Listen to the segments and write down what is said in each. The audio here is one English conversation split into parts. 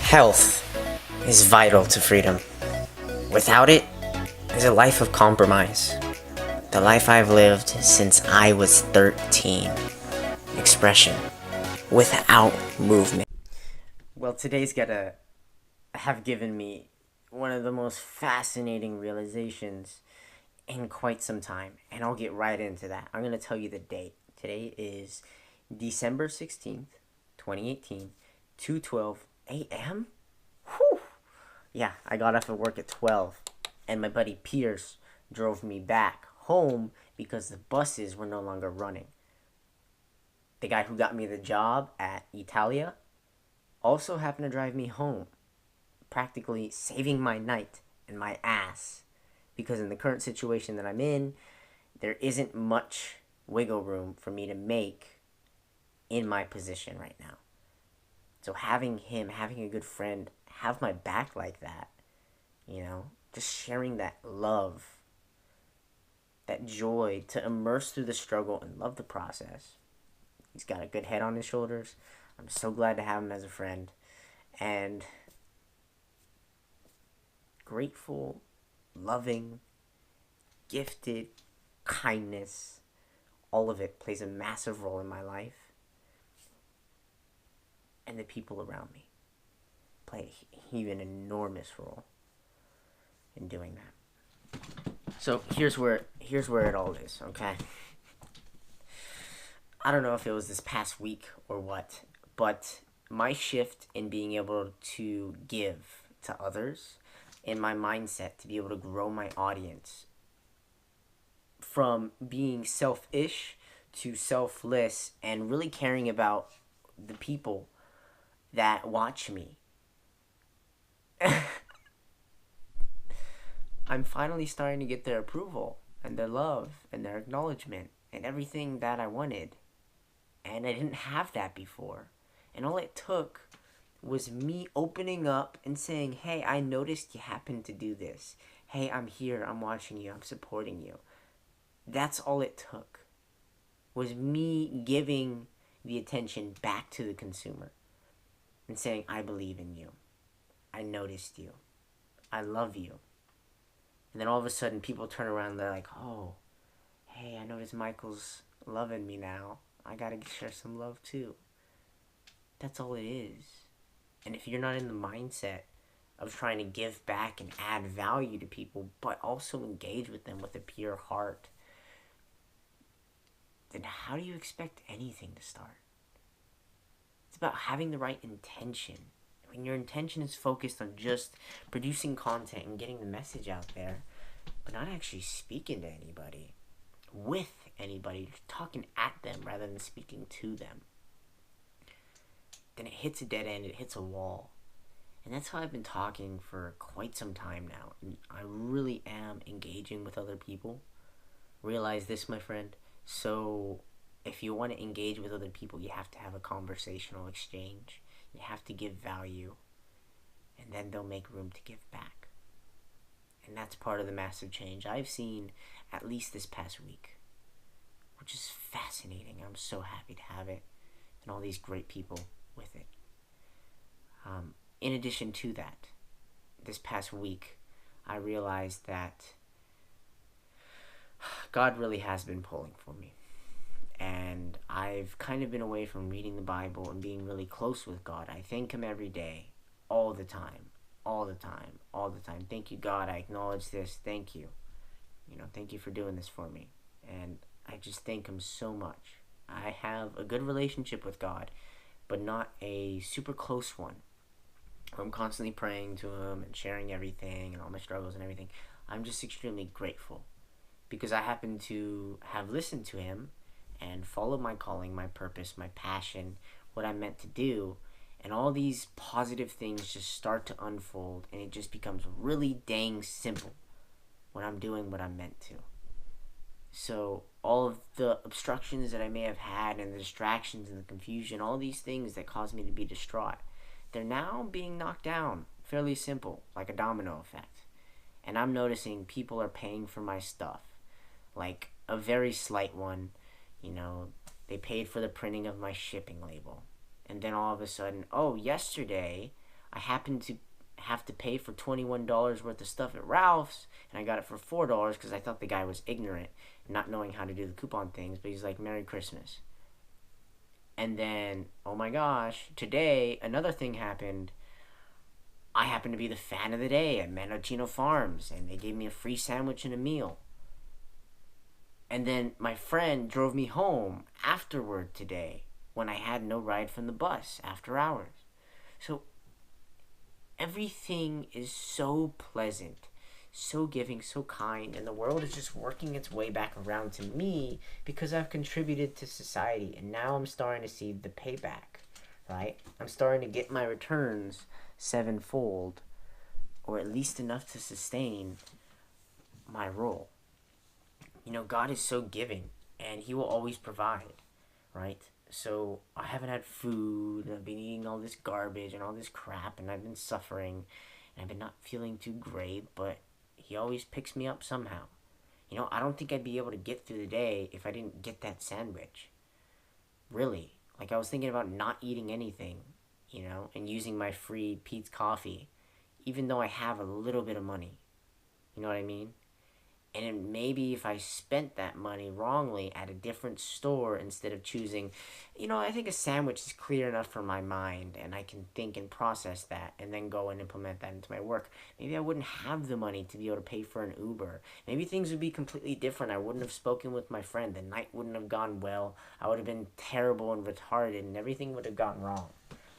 Health is vital to freedom. Without it is a life of compromise. The life I've lived since I was 13. Expression without movement. Well, today's gotta have given me one of the most fascinating realizations in quite some time, and I'll get right into that. I'm gonna tell you the date. Today is December 16th, 2018, 2:12 a.m. Whew. Yeah, I got off at work at 12, and my buddy Pierce drove me back home because the buses were no longer running. The guy who got me the job at Italia also happened to drive me home, practically saving my night and my ass, because in the current situation that I'm in, there isn't much wiggle room for me to make in my position right now. So having him, having a good friend, have my back like that, just sharing that love, that joy, to immerse through the struggle and love the process. He's got a good head on his shoulders. I'm so glad to have him as a friend. And grateful, loving, gifted, kindness, all of it plays a massive role in my life. And the people around me play even an enormous role in doing that. So here's where it all is, okay? I don't know if it was this past week or what, but my shift in being able to give to others, in my mindset to be able to grow my audience from being selfish to selfless and really caring about the people that watch me. I'm finally starting to get their approval and their love and their acknowledgement and everything that I wanted. And I didn't have that before. And all it took was me opening up and saying, hey, I noticed you happened to do this. Hey, I'm here, I'm watching you, I'm supporting you. That's all it took. Was me giving the attention back to the consumer and saying, I believe in you. I noticed you. I love you. And then all of a sudden people turn around and they're like, oh, hey, I noticed Michael's loving me now. I gotta share some love too. That's all it is. And if you're not in the mindset of trying to give back and add value to people, but also engage with them with a pure heart, then how do you expect anything to start? It's about having the right intention. When your intention is focused on just producing content and getting the message out there, but not actually speaking to anybody, with anybody, talking at them rather than speaking to them, then it hits a dead end, it hits a wall. And that's how I've been talking for quite some time now. And I really am engaging with other people. Realize this, my friend. So if you want to engage with other people, you have to have a conversational exchange. You have to give value. And then they'll make room to give back. And that's part of the massive change I've seen, at least this past week, which is fascinating. I'm so happy to have it, and all these great people with it. In addition to that, this past week, I realized that God really has been pulling for me. And I've kind of been away from reading the Bible and being really close with God. I thank Him every day, all the time. Thank you, God. I acknowledge this. Thank you. Thank you for doing this for me. And I just thank Him so much. I have a good relationship with God, but not a super close one. I'm constantly praying to Him and sharing everything and all my struggles and everything. I'm just extremely grateful because I happen to have listened to Him and followed my calling, my purpose, my passion, what I'm meant to do. And all these positive things just start to unfold, and it just becomes really dang simple when I'm doing what I'm meant to. So all of the obstructions that I may have had and the distractions and the confusion, all these things that caused me to be distraught, they're now being knocked down. Fairly simple, like a domino effect. And I'm noticing people are paying for my stuff. Like a very slight one, they paid for the printing of my shipping label. And then all of a sudden, yesterday I happened to have to pay for $21 worth of stuff at Ralph's, and I got it for $4 because I thought the guy was ignorant, not knowing how to do the coupon things, but he's like, Merry Christmas. And then, oh my gosh, today another thing happened. I happened to be the fan of the day at Mendocino Farms, and they gave me a free sandwich and a meal. And then my friend drove me home afterward today when I had no ride from the bus after hours. So everything is so pleasant, so giving, so kind, and the world is just working its way back around to me because I've contributed to society, and now I'm starting to see the payback, right? I'm starting to get my returns sevenfold, or at least enough to sustain my role. You know, God is so giving, and He will always provide, right? So I haven't had food, and I've been eating all this garbage and all this crap, and I've been suffering, and I've been not feeling too great, but He always picks me up somehow. You know, I don't think I'd be able to get through the day if I didn't get that sandwich. Really. Like, I was thinking about not eating anything, you know, and using my free Pete's coffee, even though I have a little bit of money. You know what I mean? And maybe if I spent that money wrongly at a different store instead of choosing, you know, I think a sandwich is clear enough for my mind, and I can think and process that and then go and implement that into my work. Maybe I wouldn't have the money to be able to pay for an Uber. Maybe things would be completely different. I wouldn't have spoken with my friend. The night wouldn't have gone well. I would have been terrible and retarded, and everything would have gone wrong,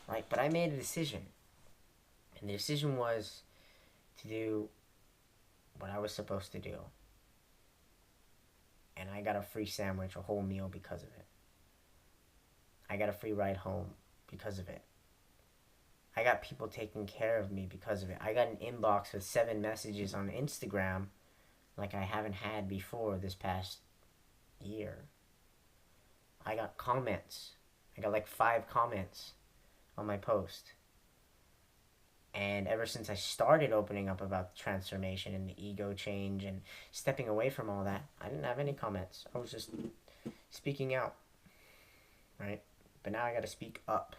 right? But I made a decision, and the decision was to do what I was supposed to do. And I got a free sandwich, a whole meal because of it. I got a free ride home because of it. I got people taking care of me because of it. I got an inbox with 7 messages on Instagram like I haven't had before this past year. I got comments. I got like 5 comments on my post. And ever since I started opening up about the transformation and the ego change and stepping away from all that, I didn't have any comments. I was just speaking out, right? But now I got to speak up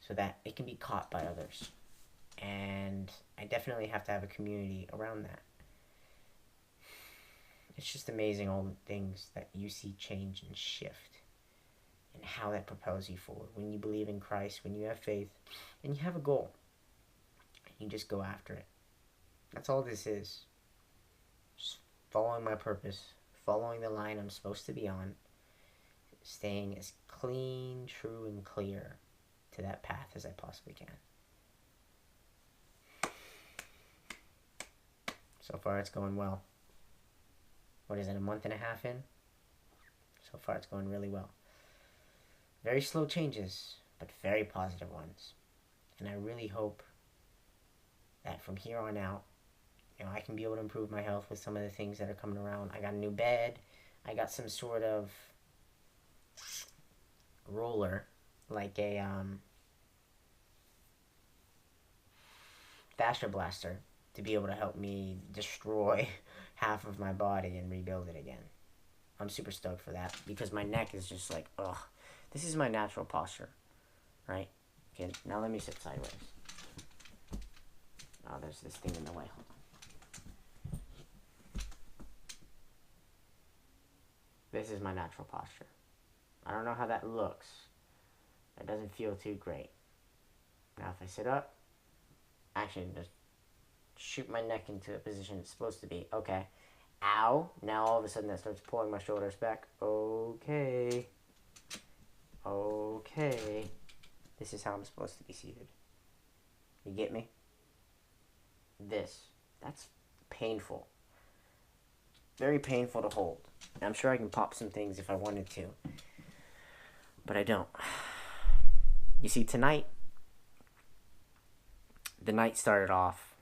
so that it can be caught by others. And I definitely have to have a community around that. It's just amazing all the things that you see change and shift, and how that propels you forward. When you believe in Christ, when you have faith, and you have a goal, and you just go after it. That's all this is. Just following my purpose, following the line I'm supposed to be on, staying as clean, true, and clear to that path as I possibly can. So far it's going well. What is it, a month and a half in? So far it's going really well. Very slow changes, but very positive ones. And I really hope that from here on out, you know, I can be able to improve my health with some of the things that are coming around. I got a new bed. I got some sort of roller, like a fascia blaster, to be able to help me destroy half of my body and rebuild it again. I'm super stoked for that because my neck is just like, ugh. This is my natural posture, right? Okay, now let me sit sideways. Oh, there's this thing in the way. Hold on. This is my natural posture. I don't know how that looks. It doesn't feel too great. Now if I sit up, actually just shoot my neck into a position it's supposed to be. Okay. Ow. Now all of a sudden that starts pulling my shoulders back. Okay. Okay. This is how I'm supposed to be seated. You get me? That's painful. Very painful to hold. And I'm sure I can pop some things if I wanted to. But I don't. You see, tonight, the night started off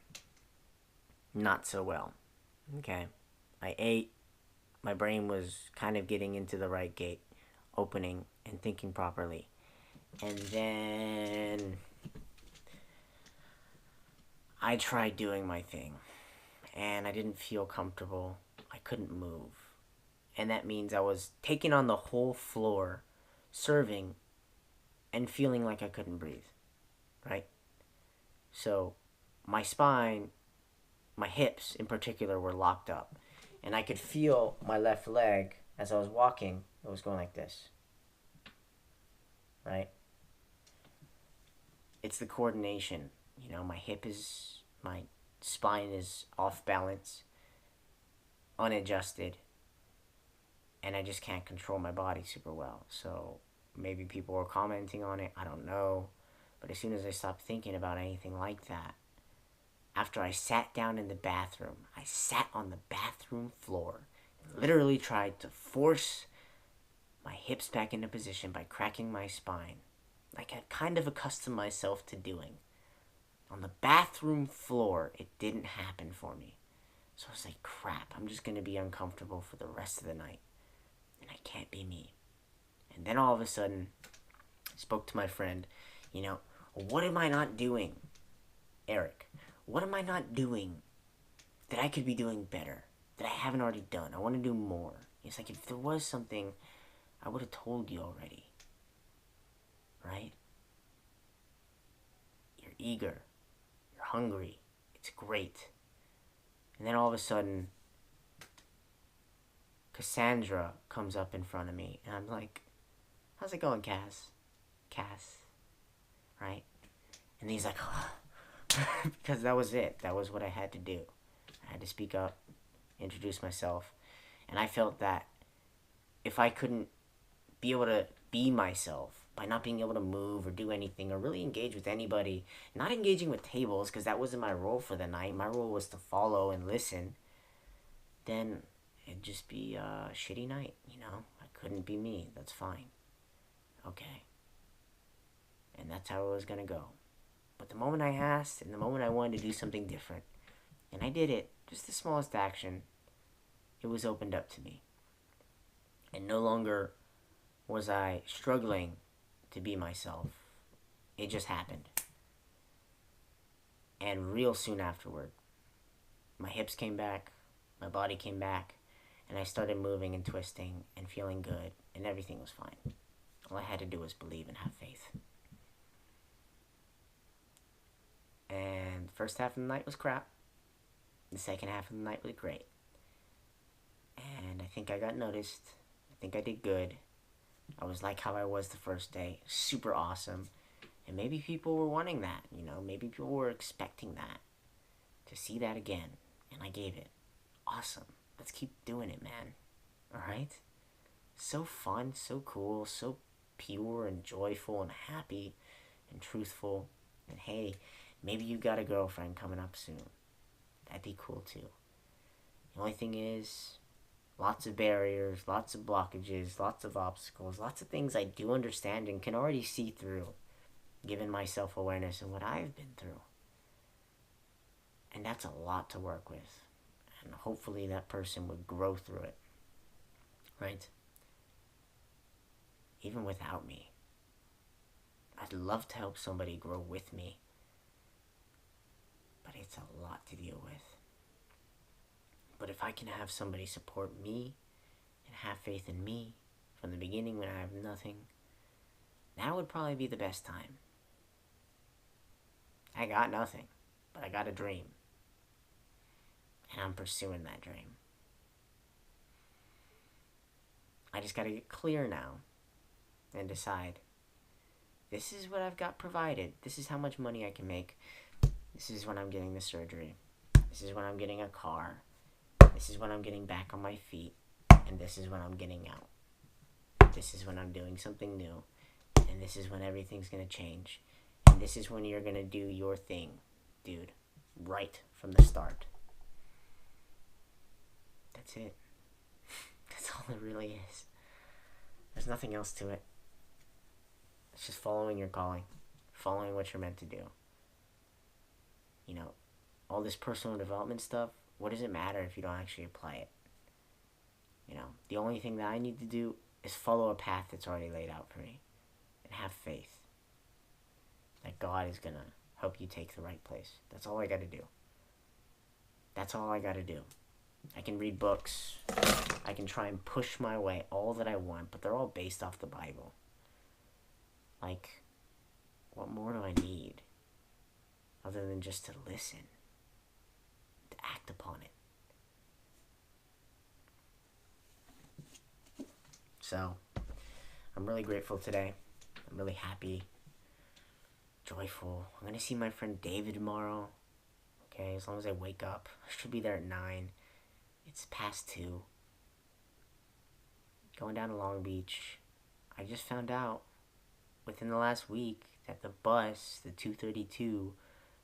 not so well. Okay. I ate. My brain was kind of getting into the right gate, opening and thinking properly. And then I tried doing my thing, and I didn't feel comfortable. I couldn't move. And that means I was taking on the whole floor, serving, and feeling like I couldn't breathe. right? So my spine, my hips in particular, were locked up. And I could feel my left leg as I was walking. It was going like this, right? It's the coordination. My spine is off balance, unadjusted, and I just can't control my body super well. So maybe people were commenting on it, I don't know. But as soon as I stopped thinking about anything like that, after I sat down in the bathroom, I sat on the bathroom floor and literally tried to force my hips back into position by cracking my spine, like I'd kind of accustomed myself to doing. On the bathroom floor, it didn't happen for me. So I was like, crap, I'm just going to be uncomfortable for the rest of the night. And I can't be me. And then all of a sudden, I spoke to my friend, what am I not doing, Eric? What am I not doing that I could be doing better, that I haven't already done? I want to do more. It's like if there was something, I would have told you already. Right? You're eager. You're hungry. It's great. And then all of a sudden, Cassandra comes up in front of me, and I'm like, how's it going, Cass? Right? And he's like, oh. Because that was it. That was what I had to do. I had to speak up, introduce myself, and I felt that if I couldn't be able to be myself by not being able to move or do anything or really engage with anybody, not engaging with tables because that wasn't my role for the night. My role was to follow and listen. Then it'd just be a shitty night, I couldn't be me. That's fine. Okay. And that's how it was going to go. But the moment I asked and the moment I wanted to do something different, and I did it, just the smallest action, it was opened up to me. And no longer was I struggling to be myself. It just happened. And real soon afterward, my hips came back, my body came back, and I started moving and twisting and feeling good, and everything was fine. All I had to do was believe and have faith. And the first half of the night was crap. The second half of the night was great. And I think I got noticed. I think I did good. I was like how I was the first day. Super awesome. And maybe people were wanting that, Maybe people were expecting that. To see that again. And I gave it. Awesome. Let's keep doing it, man. Alright? So fun, so cool, so pure and joyful and happy and truthful. And hey, maybe you got a girlfriend coming up soon. That'd be cool too. The only thing is, lots of barriers, lots of blockages, lots of obstacles, lots of things I do understand and can already see through, given my self-awareness and what I've been through. And that's a lot to work with. And hopefully that person would grow through it. Right? Even without me. I'd love to help somebody grow with me. But it's a lot to deal with. But if I can have somebody support me and have faith in me from the beginning when I have nothing, that would probably be the best time. I got nothing, but I got a dream. And I'm pursuing that dream. I just gotta get clear now and decide, this is what I've got provided. This is how much money I can make. This is when I'm getting the surgery. This is when I'm getting a car. This is when I'm getting back on my feet. And this is when I'm getting out. This is when I'm doing something new. And this is when everything's going to change. And this is when you're going to do your thing, dude. Right from the start. That's it. That's all it really is. There's nothing else to it. It's just following your calling. Following what you're meant to do. All this personal development stuff, what does it matter if you don't actually apply it? The only thing that I need to do is follow a path that's already laid out for me. And have faith that God is going to help you take the right place. That's all I got to do. That's all I got to do. I can read books. I can try and push my way all that I want, but they're all based off the Bible. Like, what more do I need? other than just to listen, to act upon it. So, I'm really grateful today. I'm really happy, joyful. I'm going to see my friend David tomorrow. Okay, as long as I wake up. I should be there at 9. It's past 2. Going down to Long Beach. I just found out within the last week that the bus, the 232,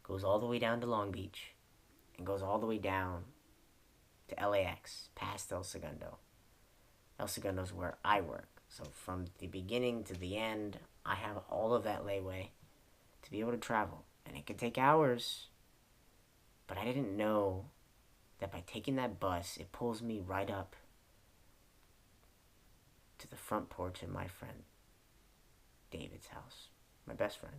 goes all the way down to Long Beach and goes all the way down to LAX, past El Segundo. El Segundo's where I work. So from the beginning to the end, I have all of that leeway to be able to travel. And it could take hours. But I didn't know that by taking that bus, it pulls me right up to the front porch of my friend David's house. My best friend.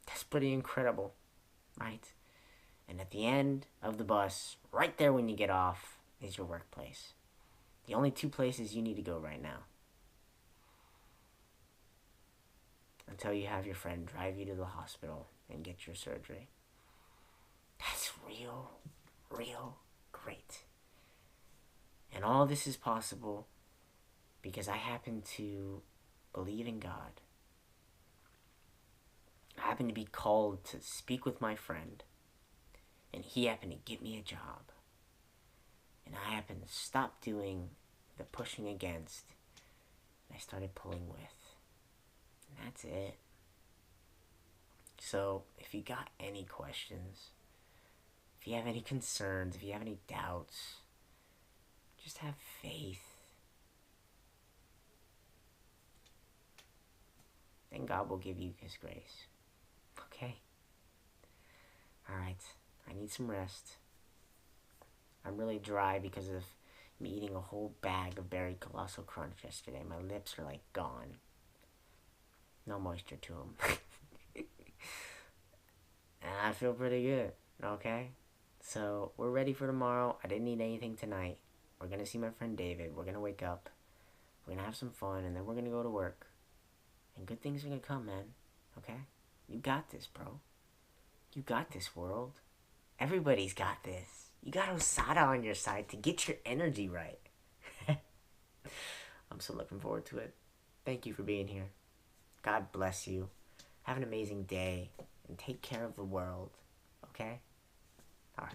That's pretty incredible, right? And at the end of the bus, right there when you get off, is your workplace. The only 2 places you need to go right now. Until you have your friend drive you to the hospital and get your surgery. That's real great. And all this is possible because I happen to believe in God. I happen to be called to speak with my friend, and he happened to get me a job. And I happened to stop doing the pushing against, and I started pulling with. And that's it. So, if you got any questions, if you have any concerns, if you have any doubts, just have faith. Then God will give you His grace. Okay? Alright, I need some rest. I'm really dry because of me eating a whole bag of Berry Colossal Crunch yesterday. My lips are like gone. No moisture to them. And I feel pretty good, okay? So, we're ready for tomorrow. I didn't eat anything tonight. We're going to see my friend David. We're going to wake up. We're going to have some fun, and then we're going to go to work. And good things are going to come, man. Okay? You got this, bro. You got this, world. Everybody's got this. You got Osada on your side to get your energy right. I'm so looking forward to it. Thank you for being here. God bless you. Have an amazing day. And take care of the world. Okay? Alright.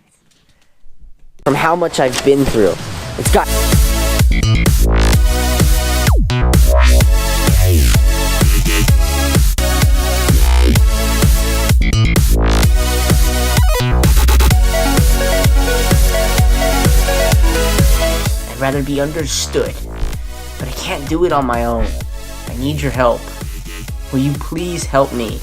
From how much I've been through. It's got... I'd rather be understood. But I can't do it on my own. I need your help. Will you please help me?